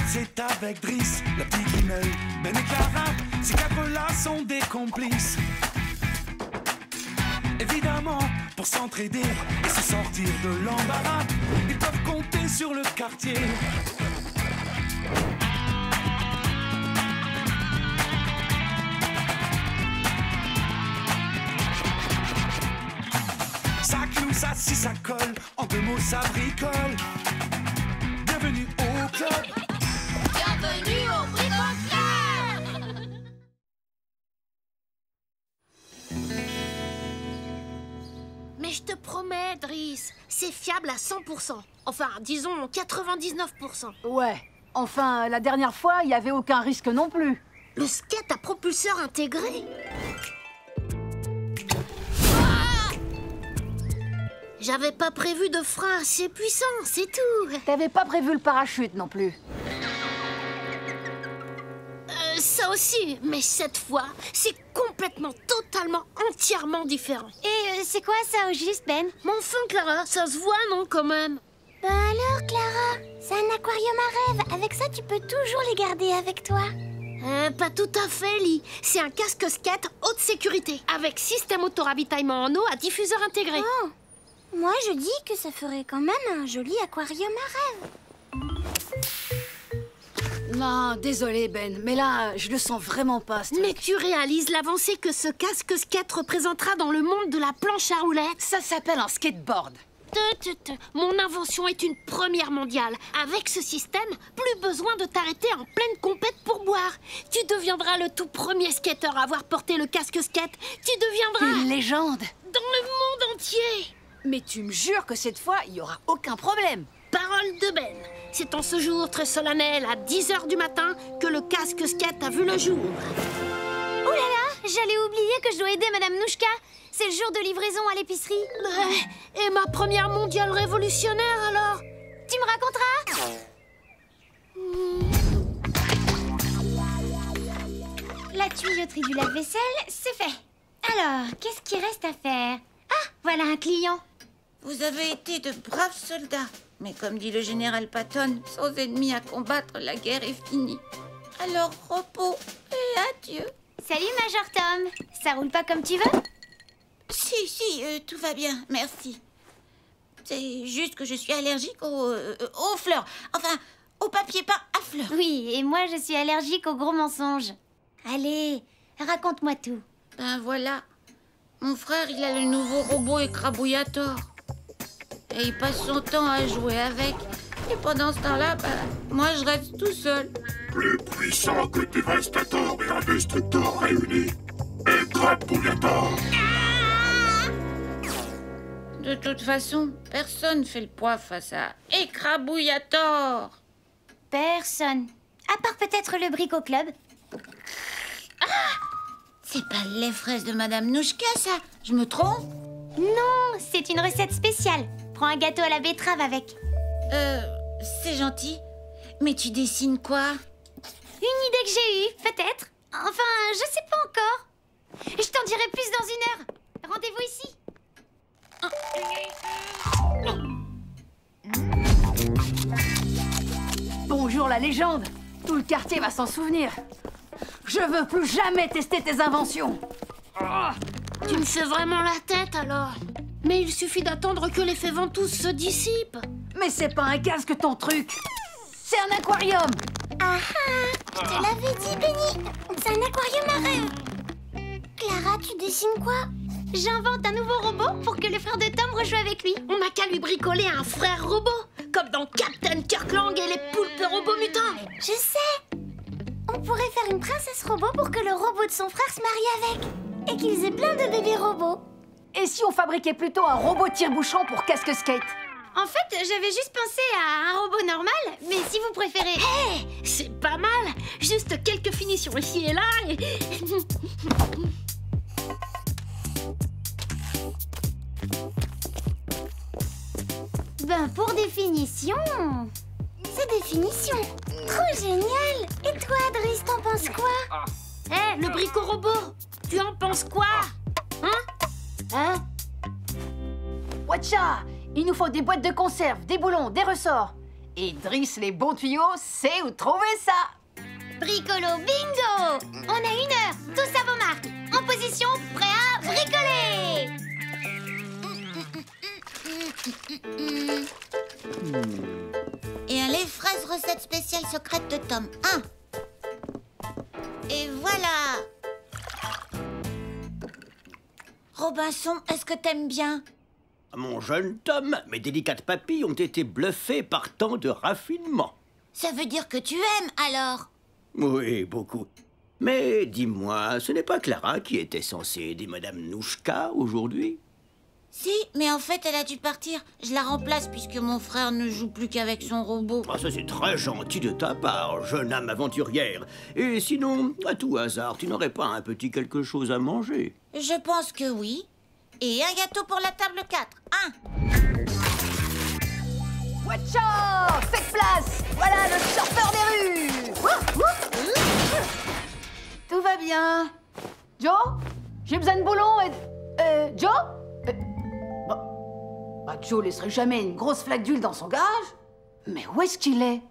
c'est avec Driss, le petit Grimeuil, Ben et Clara. Ces quatre-là sont des complices. Évidemment, pour s'entraider et se sortir de l'embarras, ils peuvent compter sur le quartier. Ça cloue, ça scie, ça colle, en deux mots ça bricole. Bienvenue au club. Bienvenue au Bricole Club. Mais je te promets, Driss, c'est fiable à 100%. Enfin, disons 99%. Ouais. Enfin, la dernière fois, il n'y avait aucun risque non plus. Le skate à propulseur intégré. J'avais pas prévu de frein assez puissant, c'est tout. T'avais pas prévu le parachute non plus. Ça aussi, mais cette fois, c'est complètement, totalement, entièrement différent. Et c'est quoi ça au juste, Ben? Mais enfin, Clara, ça se voit, non, quand même? Bah alors, Clara, c'est un aquarium à rêve. Avec ça, tu peux toujours les garder avec toi. Pas tout à fait, Lee. C'est un casque skate haute sécurité, avec système auto-ravitaillement en eau à diffuseur intégré. Oh. Moi, je dis que ça ferait quand même un joli aquarium à rêve. Non, désolé Ben, mais là, je le sens vraiment pas, ce truc. Mais tu réalises l'avancée que ce casque skate représentera dans le monde de la planche à roulettes? Ça s'appelle un skateboard. Mon invention est une première mondiale. Avec ce système, plus besoin de t'arrêter en pleine compète pour boire. Tu deviendras le tout premier skateur à avoir porté le casque skate. Tu deviendras... Une légende. Dans le monde entier. Mais tu me jures que cette fois, il y aura aucun problème. Parole de Ben. C'est en ce jour très solennel, à 10h du matin, que le casque skate a vu le jour. Oh là là, j'allais oublier que je dois aider Madame Nouchka. C'est le jour de livraison à l'épicerie. Et ma première mondiale révolutionnaire, alors? Tu me raconteras? La tuyauterie du lave-vaisselle, c'est fait. Alors, qu'est-ce qu'il reste à faire? Ah, voilà un client. Vous avez été de braves soldats. Mais comme dit le général Patton, sans ennemis à combattre, la guerre est finie. Alors repos et adieu. Salut, Major Tom. Ça roule pas comme tu veux? Si, tout va bien, merci. C'est juste que je suis allergique aux fleurs. Enfin, au papier peint à fleurs. Oui, et moi je suis allergique aux gros mensonges. Allez, raconte-moi tout. Ben voilà. Mon frère, il a le nouveau robot écrabouillator. Et il passe son temps à jouer avec. Et pendant ce temps-là, moi, je reste tout seul. Plus puissant que Dévastator et Indestructor réunis. Écrabouillator. De toute façon, personne fait le poids face à Écrabouillator. Personne. À part peut-être le Bricole Club. C'est pas les fraises de Madame Nouchka, ça? Je me trompe? Non, c'est une recette spéciale. Prends un gâteau à la betterave avec. C'est gentil. Mais tu dessines quoi? Une idée que j'ai eue, peut-être. Enfin, je sais pas encore. Je t'en dirai plus dans 1 heure. Rendez-vous ici. Bonjour la légende. Tout le quartier va s'en souvenir. Je veux plus jamais tester tes inventions. Tu me fais vraiment la tête, alors? Mais il suffit d'attendre que l'effet ventouse se dissipe. Mais c'est pas un casque ton truc. C'est un aquarium. Ah ah, je te l'avais dit, Benny. C'est un aquarium à rêve. Clara, tu dessines quoi? J'invente un nouveau robot pour que le frère de Tom rejoue avec lui. On n'a qu'à lui bricoler un frère robot, comme dans Captain Kirkland et les poulpes robots mutants. Je sais. On pourrait faire une princesse robot pour que le robot de son frère se marie avec. Et qu'ils aient plein de bébés robots. Et si on fabriquait plutôt un robot tire-bouchon pour casque skate? En fait, j'avais juste pensé à un robot normal, mais si vous préférez... Hé, c'est pas mal. Juste quelques finitions ici et là et... Ben, pour définition... C'est définition. Trop génial. Et toi, Driss, t'en penses quoi? Hé, le brico-robot, tu en penses quoi? Hein? Watcha! Il nous faut des boîtes de conserve, des boulons, des ressorts. Et Driss, les bons tuyaux, sait où trouver ça. Bricolo bingo! On a 1 heure, tous à vos marques. En position, prêt à bricoler! Et un lait fraise recette spéciale secrète de Tom. 1. Et voilà. Robinson, est-ce que t'aimes bien? Mon jeune Tom, mes délicates papilles ont été bluffées par tant de raffinement. Ça veut dire que tu aimes, alors? Oui, beaucoup. Mais dis-moi, ce n'est pas Clara qui était censée aider Madame Nouchka aujourd'hui? Si, mais en fait, elle a dû partir. Je la remplace puisque mon frère ne joue plus qu'avec son robot. Ah, ça c'est très gentil de ta part, jeune âme aventurière. Et sinon, à tout hasard, tu n'aurais pas un petit quelque chose à manger? Je pense que oui. Et un gâteau pour la table 4. 1. Watcha! Faites place! Voilà le surfeur des rues! Tout va bien. Joe? J'ai besoin de boulons et... Joe? Bah, Joe laisserait jamais une grosse flaque d'huile dans son garage. Mais où est-ce qu'il est?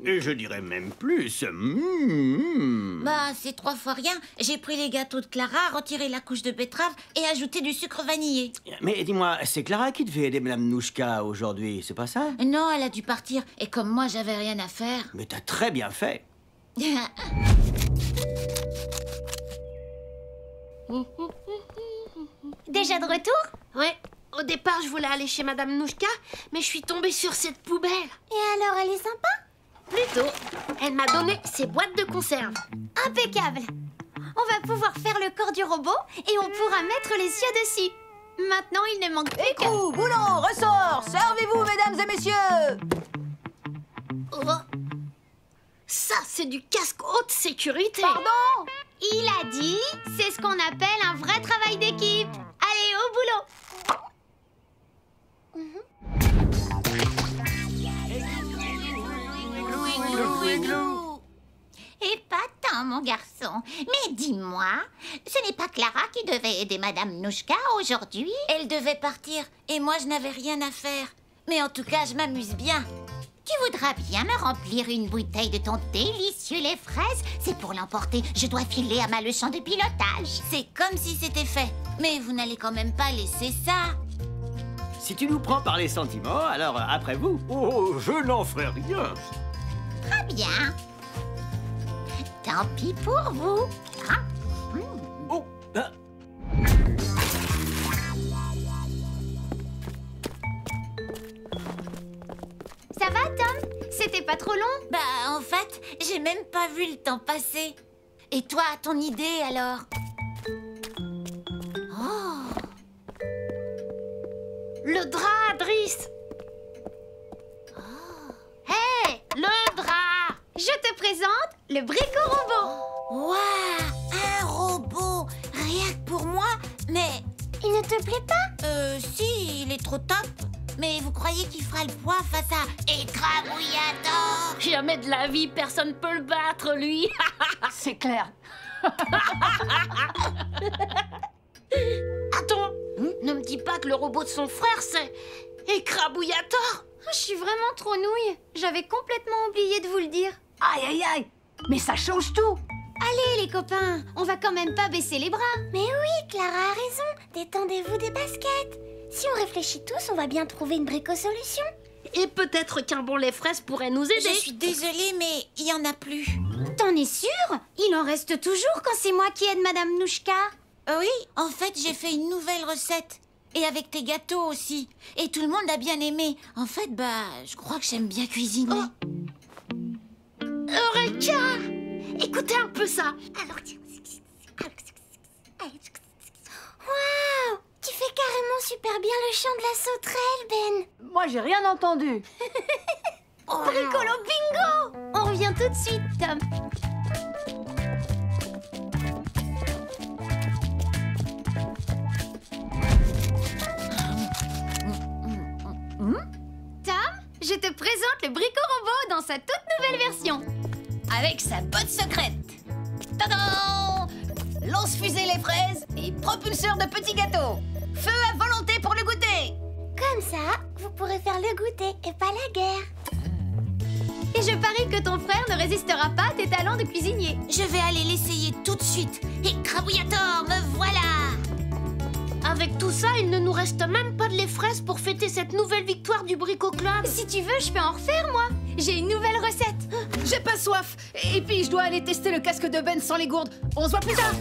Et je dirais même plus. Bah, c'est 3 fois rien. J'ai pris les gâteaux de Clara, retiré la couche de betterave et ajouté du sucre vanillé. Mais dis-moi, c'est Clara qui devait aider Madame Nouchka aujourd'hui, c'est pas ça? Non, elle a dû partir. Et comme moi, j'avais rien à faire. Mais t'as très bien fait. Déjà de retour? Ouais, au départ, je voulais aller chez Madame Nouchka, mais je suis tombée sur cette poubelle. Et alors, elle est sympa? Plutôt, elle m'a donné ses boîtes de conserve. Impeccable! On va pouvoir faire le corps du robot et on pourra mettre les yeux dessus. Maintenant, il ne manque plus que... Écrou, boulon, ressort! Servez-vous, mesdames et messieurs! Oh. Ça, c'est du casque haute sécurité. Pardon? Il a dit, c'est ce qu'on appelle un vrai travail d'équipe. Allez, au boulot! Épatant, mon garçon. Mais dis-moi, ce n'est pas Clara qui devait aider Madame Nouchka aujourd'hui? Elle devait partir, et moi je n'avais rien à faire. Mais en tout cas, je m'amuse bien. Tu voudras bien me remplir une bouteille de ton délicieux lait fraise? C'est pour l'emporter, je dois filer à ma leçon de pilotage. C'est comme si c'était fait. Mais vous n'allez quand même pas laisser ça. Si tu nous prends par les sentiments, alors après vous. Oh, je n'en ferai rien. Très bien. Tant pis pour vous. Hein? Oh, ah. Ça va, Tom? C'était pas trop long? Bah, en fait, j'ai même pas vu le temps passer. Et toi, ton idée, alors? Oh! Le drap, Driss. Hé, le drap. Je te présente le brico-robot. Waouh! Un robot! Rien que pour moi? Mais... Il ne te plaît pas? Si, il est trop top. Mais vous croyez qu'il fera le poids face à Écrabouillator? Jamais de la vie, personne peut le battre, lui. C'est clair. Attends, ne me dis pas que le robot de son frère, c'est Écrabouillator. Je suis vraiment trop nouille. J'avais complètement oublié de vous le dire. Aïe, aïe, aïe! Mais ça change tout! Allez, les copains, on va quand même pas baisser les bras. Mais oui, Clara a raison. Détendez-vous des baskets. Si on réfléchit tous, on va bien trouver une brico-solution. Et peut-être qu'un bon lait fraise pourrait nous aider. Je suis désolée, mais il y en a plus. T'en es sûre? Il en reste toujours quand c'est moi qui aide Madame Nouchka. Oui, en fait, j'ai fait une nouvelle recette. Et avec tes gâteaux aussi. Et tout le monde a bien aimé. En fait, bah, je crois que j'aime bien cuisiner. Eureka! Écoutez un peu ça. Waouh! Tu fais carrément super bien le chant de la sauterelle, Ben. Moi, j'ai rien entendu. Bricolo bingo! On revient tout de suite, Tom. Tom, je te présente le brico-robot dans sa toute nouvelle version. Avec sa botte secrète. Tadam! Lance-fusée les fraises et propulseur de petits gâteaux. Feu à volonté! le goûter et pas la guerre. Et je parie que ton frère ne résistera pas à tes talents de cuisinier. Je vais aller l'essayer tout de suite. Et Crabouillator, me voilà! Avec tout ça, il ne nous reste même pas de lait fraise pour fêter cette nouvelle victoire du Bricot Club. Si tu veux, je peux en refaire, moi. J'ai une nouvelle recette. J'ai pas soif. Et puis, je dois aller tester le casque de Ben sans les gourdes. On se voit plus tard.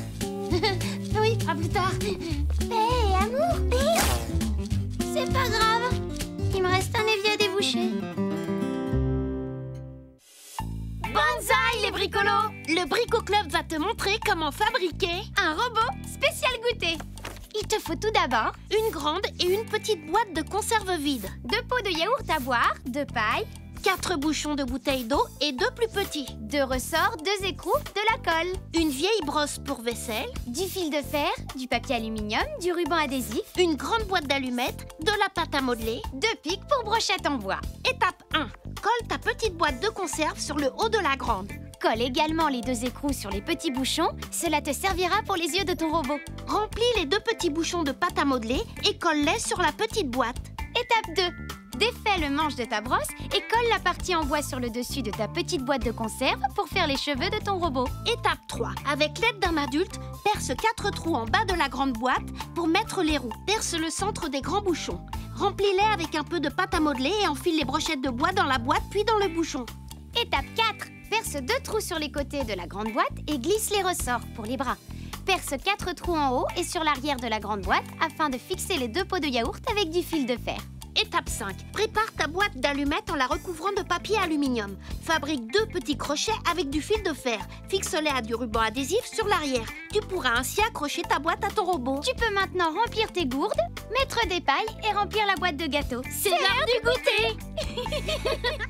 Oui, à plus tard. Hé, amour, c'est pas grave. Il me reste un évier à déboucher. Banzai, les bricolos! Le Bricot Club va te montrer comment fabriquer Un robot spécial goûter. Il te faut tout d'abord une grande et une petite boîte de conserve vide, 2 pots de yaourt à boire, 2 pailles, 4 bouchons de bouteilles d'eau et 2 plus petits, 2 ressorts, 2 écrous, de la colle, une vieille brosse pour vaisselle, du fil de fer, du papier aluminium, du ruban adhésif, une grande boîte d'allumettes, de la pâte à modeler. 2 pics pour brochettes en bois. Étape 1. Colle ta petite boîte de conserve sur le haut de la grande. Colle également les 2 écrous sur les petits bouchons. Cela te servira pour les yeux de ton robot. Remplis les 2 petits bouchons de pâte à modeler et colle-les sur la petite boîte. Étape 2. Défais le manche de ta brosse et colle la partie en bois sur le dessus de ta petite boîte de conserve pour faire les cheveux de ton robot. Étape 3. Avec l'aide d'un adulte, perce 4 trous en bas de la grande boîte pour mettre les roues. Perce le centre des grands bouchons. Remplis-les avec un peu de pâte à modeler et enfile les brochettes de bois dans la boîte puis dans le bouchon. Étape 4. Perce 2 trous sur les côtés de la grande boîte et glisse les ressorts pour les bras. Perce 4 trous en haut et sur l'arrière de la grande boîte afin de fixer les 2 pots de yaourt avec du fil de fer. Étape 5. Prépare ta boîte d'allumettes en la recouvrant de papier aluminium. Fabrique 2 petits crochets avec du fil de fer. Fixe-les à du ruban adhésif sur l'arrière. Tu pourras ainsi accrocher ta boîte à ton robot. Tu peux maintenant remplir tes gourdes, mettre des pailles et remplir la boîte de gâteau. C'est l'heure du goûter.